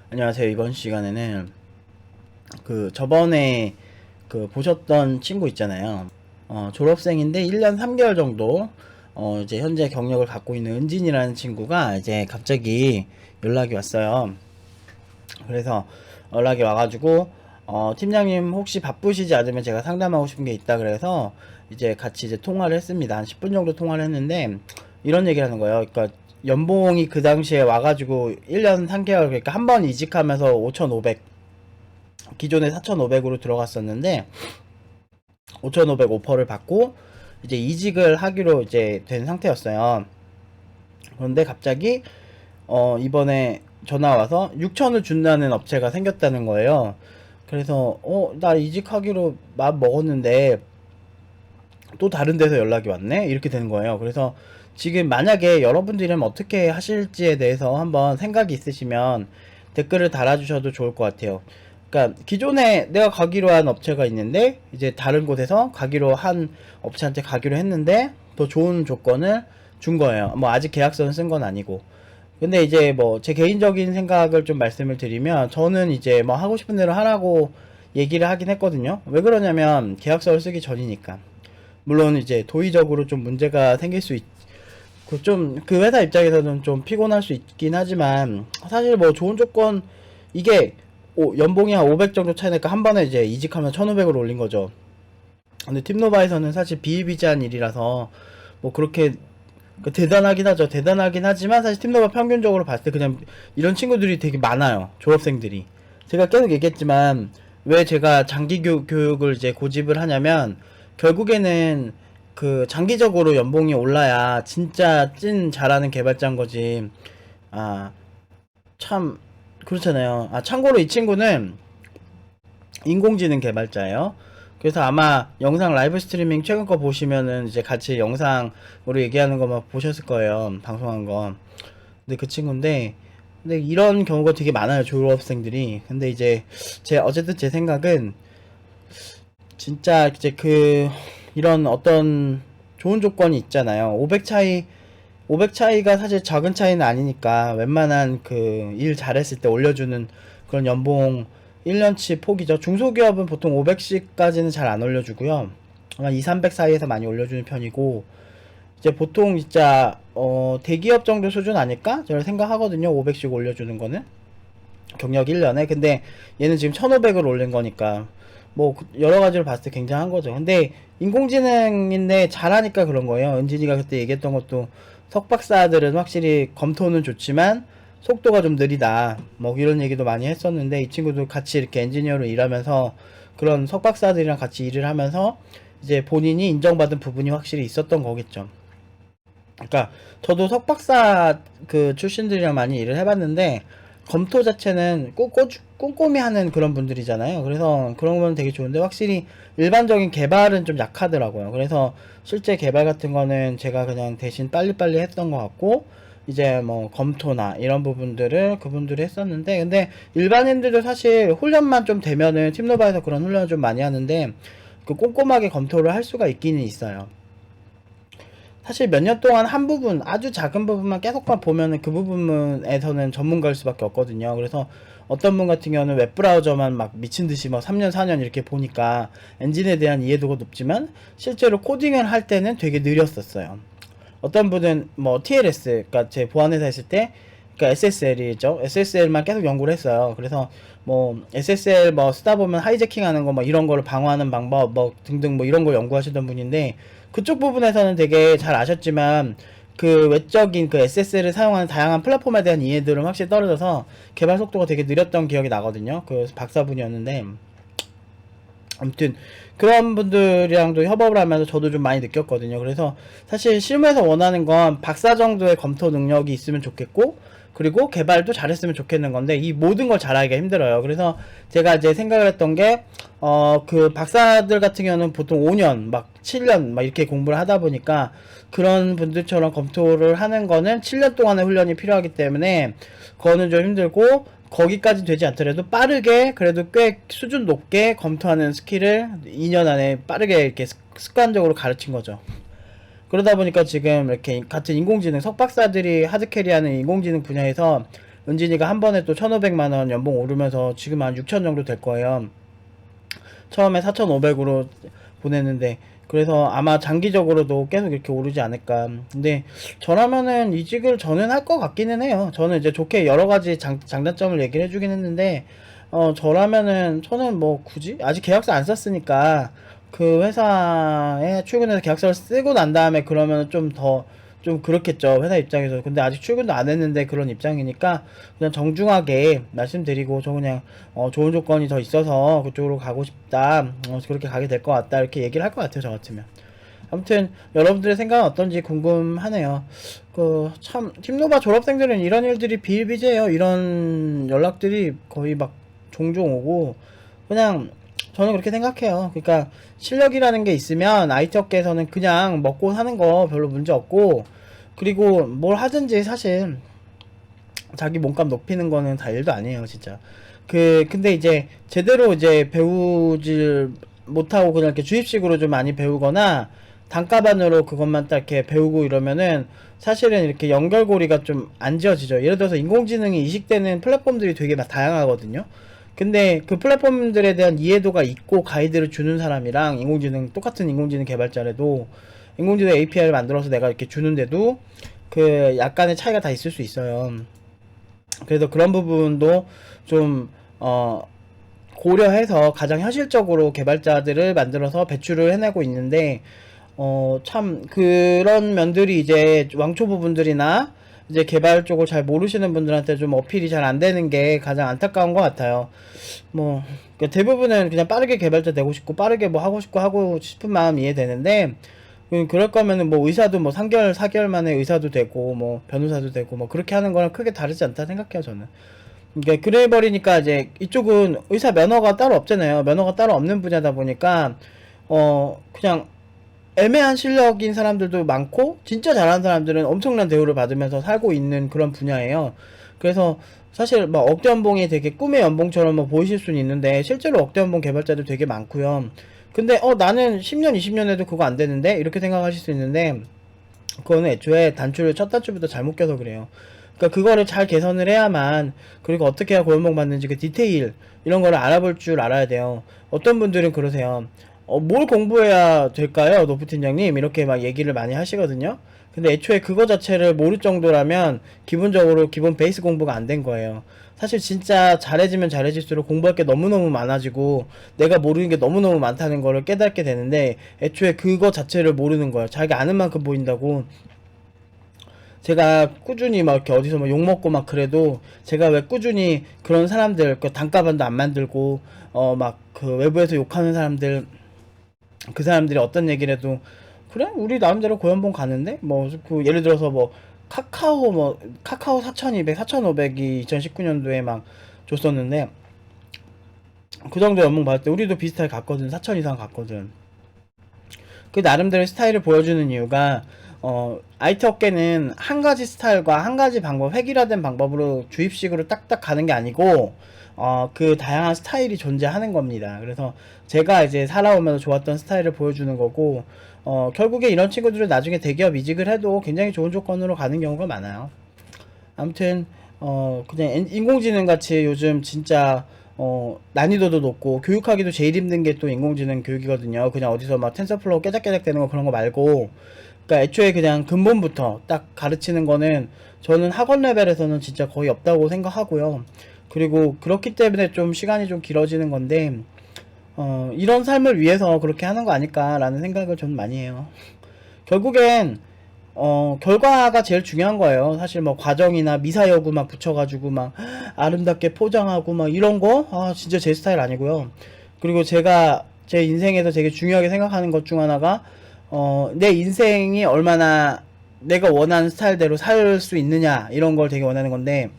안녕하세요. 이번 시간에는 저번에 보셨던 친구 있잖아요. 졸업생인데 1년 3개월 정도 이제 현재 경력을 갖고 있는 은진이라는 친구가 이제 갑자기 연락이 왔어요. 그래서 연락이 와가지고 팀장님 혹시 바쁘시지 않으면 제가 상담하고 싶은 게 있다 그래서 이제 같이 이제 통화를 했습니다. 한 10분 정도 통화를 했는데 이런 얘기를 하는 거예요. 그러니까 연봉이 그 당시에 와가지고 1년 3개월, 그러니까 한 번 이직하면서 5,500, 기존에 4,500으로 들어갔었는데 5,500 오퍼를 받고 이제 이직을 하기로 이제 된 상태였어요. 그런데 갑자기 이번에 전화 와서 6천을 준다는 업체가 생겼다는 거예요. 그래서 나 이직하기로 마음 먹었는데 또 다른 데서 연락이 왔네? 이렇게 되는 거예요. 그래서 지금 만약에 여러분들이라면 어떻게 하실지에 대해서 한번 생각이 있으시면 댓글을 달아주셔도 좋을 것 같아요. 그러니까 기존에 내가 가기로 한 업체가 있는데 이제 다른 곳에서 가기로 한 업체한테 가기로 했는데 더 좋은 조건을 준 거예요. 뭐 아직 계약서는 쓴 건 아니고. 근데 이제 뭐 제 개인적인 생각을 좀 말씀을 드리면 저는 이제 뭐 하고 싶은 대로 하라고 얘기를 하긴 했거든요. 왜 그러냐면 계약서를 쓰기 전이니까. 물론 이제 도의적으로 좀 문제가 생길 수 그 회사 입장에서는 좀 피곤할 수 있긴 하지만 사실 뭐 좋은 조건 이게 연봉이 한 500 정도 차이 나니까 한 번에 이제 이직하면 1,500으로 올린 거죠. 근데 팀노바에서는 사실 비일비재한 일이라서 뭐 그렇게 대단하긴 하죠. 대단하긴 하지만 사실 팀노바 평균적으로 봤을 때 그냥 이런 친구들이 되게 많아요. 졸업생들이. 제가 계속 얘기했지만 왜 제가 장기 교육을 이제 고집을 하냐면 결국에는 장기적으로 연봉이 올라야 진짜 찐 잘하는 개발자인 거지. 아, 참 그렇잖아요. 참고로 이 친구는 인공지능 개발자예요. 그래서 아마 영상 라이브 스트리밍 최근 거 보시면은 이제 같이 영상으로 얘기하는 거만 보셨을 거예요. 방송한 거. 근데 그 친구인데, 근데 이런 경우가 되게 많아요. 졸업생들이. 근데 이제 어쨌든 제 생각은 진짜 이제 이런 어떤 좋은 조건이 있잖아요. 500 차이가 사실 작은 차이는 아니니까 웬만한 일 잘했을 때 올려주는 그런 연봉 1년치 폭이죠. 중소기업은 보통 500씩까지는 잘 안 올려주고요. 한 2, 300 사이에서 많이 올려주는 편이고, 이제 보통 진짜, 대기업 정도 수준 아닐까? 저는 생각하거든요. 500씩 올려주는 거는. 경력 1년에. 근데 얘는 지금 1,500을 올린 거니까 뭐 여러 가지로 봤을 때 굉장한 거죠. 근데 인공지능인데 잘하니까 그런 거예요. 은진이가 그때 얘기했던 것도 석박사들은 확실히 검토는 좋지만 속도가 좀 느리다. 뭐 이런 얘기도 많이 했었는데 이 친구도 같이 이렇게 엔지니어로 일하면서 그런 석박사들이랑 같이 일을 하면서 이제 본인이 인정받은 부분이 확실히 있었던 거겠죠. 그러니까 저도 석박사 출신들이랑 많이 일을 해봤는데 검토 자체는 꼼꼼히 하는 그런 분들이잖아요. 그래서 그런 건 되게 좋은데 확실히 일반적인 개발은 좀 약하더라고요. 그래서 실제 개발 같은 거는 제가 그냥 대신 빨리빨리 했던 것 같고 이제 뭐 검토나 이런 부분들을 그분들이 했었는데 근데 일반인들도 사실 훈련만 좀 되면은 팀노바에서 그런 훈련을 좀 많이 하는데 꼼꼼하게 검토를 할 수가 있기는 있어요. 사실 몇 년 동안 한 부분, 아주 작은 부분만 계속만 보면은 그 부분에서는 전문가일 수밖에 없거든요. 그래서 어떤 분 같은 경우는 웹브라우저만 막 미친 듯이 막 3년, 4년 이렇게 보니까 엔진에 대한 이해도가 높지만 실제로 코딩을 할 때는 되게 느렸었어요. 어떤 분은 뭐 TLS, 그러니까 제 보안회사 있을 때, 그러니까 SSL이죠. SSL만 계속 연구를 했어요. 그래서 뭐 SSL 뭐 쓰다 보면 하이제킹하는 거 뭐 이런 거를 방어하는 방법 뭐 등등 뭐 이런 걸 연구하시던 분인데 그쪽 부분에서는 되게 잘 아셨지만 외적인 SSL을 사용하는 다양한 플랫폼에 대한 이해들은 확실히 떨어져서 개발 속도가 되게 느렸던 기억이 나거든요. 박사분이었는데 아무튼 그런 분들이랑도 협업을 하면서 저도 좀 많이 느꼈거든요. 그래서 사실 실무에서 원하는 건 박사 정도의 검토 능력이 있으면 좋겠고 그리고 개발도 잘했으면 좋겠는 건데 이 모든 걸 잘하기가 힘들어요. 그래서 제가 이제 생각을 했던 게 박사들 같은 경우는 보통 5년 막 7년 막 이렇게 공부를 하다 보니까 그런 분들처럼 검토를 하는 거는 7년 동안의 훈련이 필요하기 때문에 그거는 좀 힘들고 거기까지 되지 않더라도 빠르게 그래도 꽤 수준 높게 검토하는 스킬을 2년 안에 빠르게 이렇게 습관적으로 가르친 거죠. 그러다 보니까 지금 이렇게 같은 인공지능 석박사들이 하드캐리하는 인공지능 분야에서 은진이가 한 번에 또 1,500만원 연봉 오르면서 지금 한 6천 정도 될 거예요. 처음에 4,500으로 보냈는데, 그래서 아마 장기적으로도 계속 이렇게 오르지 않을까. 근데 저라면은 이직을 저는 할 것 같기는 해요. 저는 이제 좋게 여러 가지 장단점을 얘기를 해주긴 했는데, 저라면은 저는 뭐 굳이 아직 계약서 안 썼으니까 그 회사에 출근해서 계약서를 쓰고 난 다음에 그러면 좀 그렇겠죠, 회사 입장에서. 근데 아직 출근도 안 했는데 그런 입장이니까 그냥 정중하게 말씀드리고, 저 그냥 좋은 조건이 더 있어서 그쪽으로 가고 싶다, 그렇게 가게 될 것 같다, 이렇게 얘기를 할 것 같아요, 저 같으면. 아무튼 여러분들의 생각은 어떤지 궁금하네요. 그 참 팀노바 졸업생들은 이런 일들이 비일비재해요. 이런 연락들이 거의 막 종종 오고, 그냥 저는 그렇게 생각해요. 그러니까 실력이라는 게 있으면 IT 업계에서는 그냥 먹고 사는 거 별로 문제 없고, 그리고 뭘 하든지 사실 자기 몸값 높이는 거는 다 일도 아니에요, 진짜. 근데 이제 제대로 이제 배우질 못하고 그냥 이렇게 주입식으로 좀 많이 배우거나 단가반으로 그것만 딱 이렇게 배우고 이러면은 사실은 이렇게 연결고리가 좀 안 지어지죠. 예를 들어서 인공지능이 이식되는 플랫폼들이 되게 다양하거든요. 근데 그 플랫폼들에 대한 이해도가 있고 가이드를 주는 사람이랑 똑같은 인공지능 개발자라도 인공지능 API를 만들어서 내가 이렇게 주는데도 그 약간의 차이가 다 있을 수 있어요. 그래서 그런 부분도 좀 고려해서 가장 현실적으로 개발자들을 만들어서 배출을 해내고 있는데, 참 그런 면들이 이제 왕초 부분들이나 이제 개발 쪽을 잘 모르시는 분들한테 좀 어필이 잘 안 되는 게 가장 안타까운 것 같아요. 뭐 그러니까 대부분은 그냥 빠르게 개발자 되고 싶고 빠르게 뭐 하고 싶은 마음 이해되는데, 그럴 거면은 뭐 의사도 뭐 3개월 4개월 만에 의사도 되고 뭐 변호사도 되고 뭐 그렇게 하는 거랑 크게 다르지 않다 생각해요, 저는. 그러니까 그래 버리니까 이제 이쪽은 의사 면허가 따로 없잖아요. 면허가 따로 없는 분야다 보니까 그냥 애매한 실력인 사람들도 많고 진짜 잘하는 사람들은 엄청난 대우를 받으면서 살고 있는 그런 분야예요. 그래서 사실 막 억대 연봉이 되게 꿈의 연봉처럼 뭐 보이실 수는 있는데 실제로 억대 연봉 개발자들 되게 많고요. 근데 나는 10년 20년 해도 그거 안 되는데 이렇게 생각하실 수 있는데, 그거는 애초에 단추를 첫 단추부터 잘못 껴서 그래요. 그러니까 그거를 잘 개선을 해야만, 그리고 어떻게 해야 고연봉 받는지 그 디테일 이런 거를 알아볼 줄 알아야 돼요. 어떤 분들은 그러세요. 뭘 공부해야 될까요, 노프 팀장님? 이렇게 막 얘기를 많이 하시거든요. 근데 애초에 그거 자체를 모를 정도라면 기본적으로 기본 베이스 공부가 안 된 거예요. 사실 진짜 잘해지면 잘해질수록 공부할 게 너무너무 많아지고 내가 모르는 게 너무너무 많다는 거를 깨닫게 되는데, 애초에 그거 자체를 모르는 거예요. 자기 아는 만큼 보인다고. 제가 꾸준히 막 이렇게 어디서 막 욕먹고 막 그래도 제가 왜 꾸준히 그런 사람들, 그 단가반도 안 만들고 막 그 외부에서 욕하는 사람들, 그 사람들이 어떤 얘기를 해도 그래 우리 나름대로 고연봉 가는데, 뭐 그 예를 들어서 뭐 카카오 4,200 4,500이 2019년도에 막 줬었는데, 그 정도 연봉 받을 때 우리도 비슷하게 갔거든. 4,000 이상 갔거든. 그 나름대로 스타일을 보여주는 이유가, IT 업계는 한 가지 스타일과 한 가지 방법, 획일화된 방법으로 주입식으로 딱딱 가는 게 아니고, 그 다양한 스타일이 존재하는 겁니다. 그래서 제가 이제 살아오면서 좋았던 스타일을 보여주는 거고, 결국에 이런 친구들은 나중에 대기업 이직을 해도 굉장히 좋은 조건으로 가는 경우가 많아요. 아무튼 그냥 인공지능 같이 요즘 진짜 난이도도 높고 교육하기도 제일 힘든 게 또 인공지능 교육이거든요. 그냥 어디서 막 텐서플로우 깨작깨작 되는 거 그런 거 말고, 그러니까 애초에 그냥 근본부터 딱 가르치는 거는 저는 학원 레벨에서는 진짜 거의 없다고 생각하고요. 그리고 그렇기 때문에 좀 시간이 좀 길어지는 건데, 이런 삶을 위해서 그렇게 하는 거 아닐까라는 생각을 좀 많이 해요. 결국엔 결과가 제일 중요한 거예요. 사실 뭐 과정이나 미사여구 막 붙여가지고 막 아름답게 포장하고 막 이런 거, 진짜 제 스타일 아니고요. 그리고 제가 제 인생에서 되게 중요하게 생각하는 것 중 하나가, 내 인생이 얼마나 내가 원하는 스타일대로 살 수 있느냐, 이런 걸 되게 원하는 건데,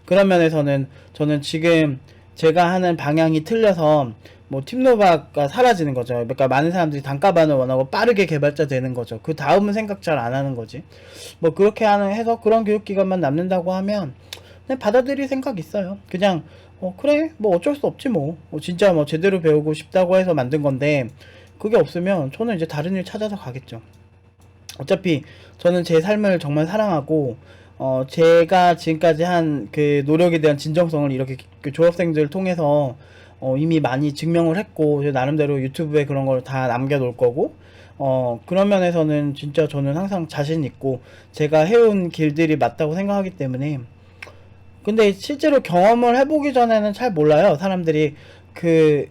그런 면에서는 저는 지금 제가 하는 방향이 틀려서 뭐 팀노바가 사라지는 거죠. 그러니까 많은 사람들이 단가반을 원하고 빠르게 개발자 되는 거죠. 그 다음은 생각 잘 안 하는 거지. 뭐 그렇게 해서 그런 교육기관만 남는다고 하면 그냥 받아들일 생각 있어요. 그냥 그래 뭐 어쩔 수 없지 뭐. 진짜 뭐 제대로 배우고 싶다고 해서 만든 건데, 그게 없으면 저는 이제 다른 일 찾아서 가겠죠. 어차피 저는 제 삶을 정말 사랑하고 제가 지금까지 한 그 노력에 대한 진정성을 이렇게 그 졸업생들 통해서 이미 많이 증명을 했고, 제 나름대로 유튜브에 그런 걸 다 남겨놓을 거고, 그런 면에서는 진짜 저는 항상 자신 있고, 제가 해온 길들이 맞다고 생각하기 때문에. 근데 실제로 경험을 해보기 전에는 잘 몰라요. 사람들이 그,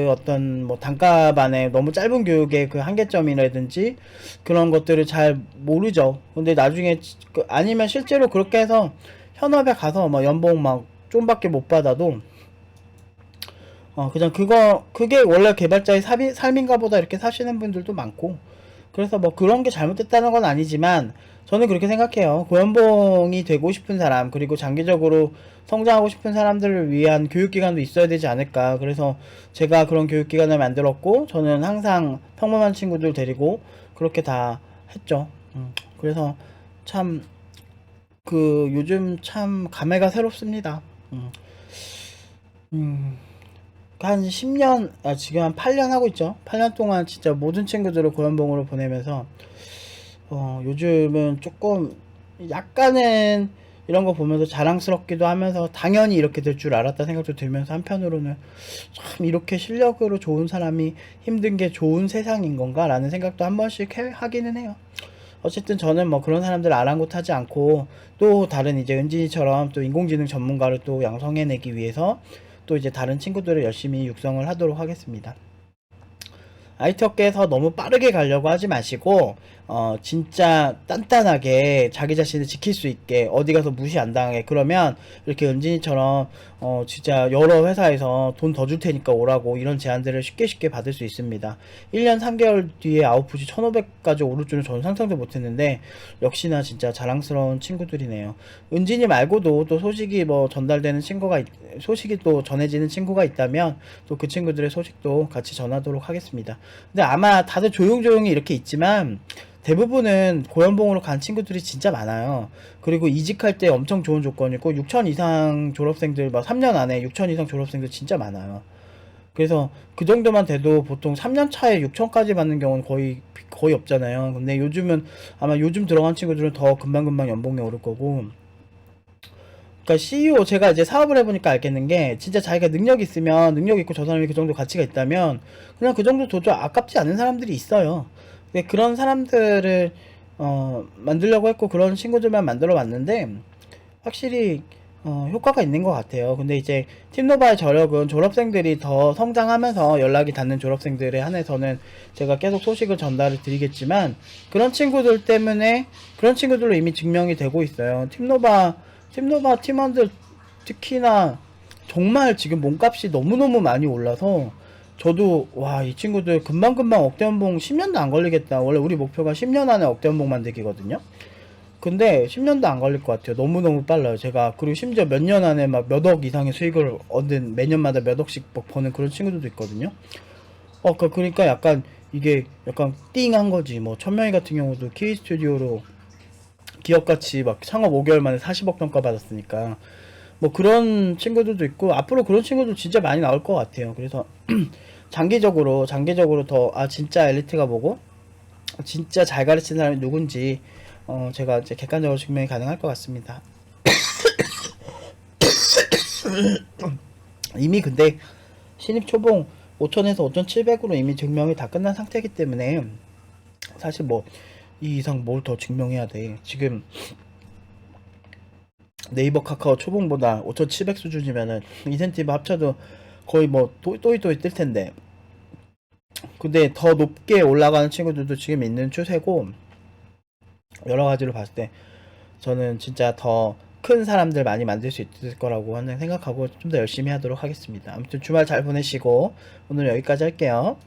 어떤 뭐 단가반의 너무 짧은 교육의 그 한계점이라든지 그런 것들을 잘 모르죠. 근데 나중에 아니면 실제로 그렇게 해서 현업에 가서 뭐 연봉 막 좀밖에 못 받아도 그냥 그게 원래 개발자의 삶인가 보다 이렇게 사시는 분들도 많고, 그래서 뭐 그런 게 잘못됐다는 건 아니지만, 저는 그렇게 생각해요. 고연봉이 되고 싶은 사람, 그리고 장기적으로 성장하고 싶은 사람들을 위한 교육기관도 있어야 되지 않을까. 그래서 제가 그런 교육기관을 만들었고, 저는 항상 평범한 친구들 데리고 그렇게 다 했죠. 그래서 참, 요즘 참 감회가 새롭습니다. 음. 음. 한 10년, 지금 한 8년 하고 있죠. 8년 동안 진짜 모든 친구들을 고연봉으로 보내면서, 요즘은 조금, 약간은 이런 거 보면서 자랑스럽기도 하면서, 당연히 이렇게 될 줄 알았다 생각도 들면서, 한편으로는 참 이렇게 실력으로 좋은 사람이 힘든 게 좋은 세상인 건가? 라는 생각도 한 번씩 하기는 해요. 어쨌든 저는 뭐 그런 사람들 아랑곳하지 않고, 또 다른 이제 은진이처럼 또 인공지능 전문가를 또 양성해내기 위해서 또 이제 다른 친구들을 열심히 육성을 하도록 하겠습니다. IT 업계에서 너무 빠르게 가려고 하지 마시고, 진짜 단단하게 자기 자신을 지킬 수 있게, 어디 가서 무시 안 당하게. 그러면 이렇게 은진이처럼 진짜 여러 회사에서 돈 더 줄 테니까 오라고 이런 제안들을 쉽게 쉽게 받을 수 있습니다. 1년 3개월 뒤에 아웃풋이 1500까지 오를 줄은 저는 상상도 못했는데, 역시나 진짜 자랑스러운 친구들이네요. 은진이 말고도 또 소식이 뭐 전달되는 소식이 또 전해지는 친구가 있다면 또 그 친구들의 소식도 같이 전하도록 하겠습니다. 근데 아마 다들 조용조용히 이렇게 있지만, 대부분은 고연봉으로 간 친구들이 진짜 많아요. 그리고 이직할 때 엄청 좋은 조건이고, 6천 이상 졸업생들, 막 3년 안에 6천 이상 졸업생들 진짜 많아요. 그래서 그 정도만 돼도 보통 3년 차에 6천까지 받는 경우는 거의 없잖아요. 근데 요즘은 아마 요즘 들어간 친구들은 더 금방금방 연봉이 오를 거고, 그러니까 CEO, 제가 이제 사업을 해보니까 알겠는 게, 진짜 자기가 능력 있으면, 능력 있고 저 사람이 그 정도 가치가 있다면 그냥 그 정도 도저 아깝지 않은 사람들이 있어요. 근데 그런 사람들을 만들려고 했고, 그런 친구들만 만들어 봤는데 확실히 효과가 있는 것 같아요. 근데 이제 팀노바의 저력은 졸업생들이 더 성장하면서 연락이 닿는 졸업생들에 한해서는 제가 계속 소식을 전달을 드리겠지만, 그런 친구들 때문에, 그런 친구들로 이미 증명이 되고 있어요. 팀노바 팀원들 특히나 정말 지금 몸값이 너무너무 많이 올라서, 저도 와, 이 친구들 금방금방 억대 연봉 10년도 안 걸리겠다. 원래 우리 목표가 10년 안에 억대 연봉 만들기거든요. 근데 10년도 안 걸릴 것 같아요. 너무너무 빨라요. 제가, 그리고 심지어 몇 년 안에 막 몇 억 이상의 수익을 얻는, 매년마다 몇 억씩 막 버는 그런 친구들도 있거든요. 그러니까 약간 이게 약간 띵한 거지. 뭐 천명이 같은 경우도 K 스튜디오로 기업가치 막 창업 5개월 만에 40억 평가 받았으니까, 뭐 그런 친구들도 있고, 앞으로 그런 친구들 진짜 많이 나올 것 같아요. 그래서 장기적으로 더, 진짜 엘리트가 뭐고 진짜 잘 가르치는 사람이 누군지 제가 이제 객관적으로 증명이 가능할 것 같습니다. 이미 근데 신입 초봉 5천에서 5,700으로 이미 증명이 다 끝난 상태이기 때문에, 사실 뭐 이 이상 뭘 더 증명해야 돼. 지금 네이버 카카오 초봉보다 5,700 수준이면은 인센티브 합쳐도 거의 뭐 또이또이 뜰 텐데, 근데 더 높게 올라가는 친구들도 지금 있는 추세고, 여러 가지로 봤을 때 저는 진짜 더 큰 사람들 많이 만들 수 있을 거라고 생각하고 좀 더 열심히 하도록 하겠습니다. 아무튼 주말 잘 보내시고 오늘 여기까지 할게요.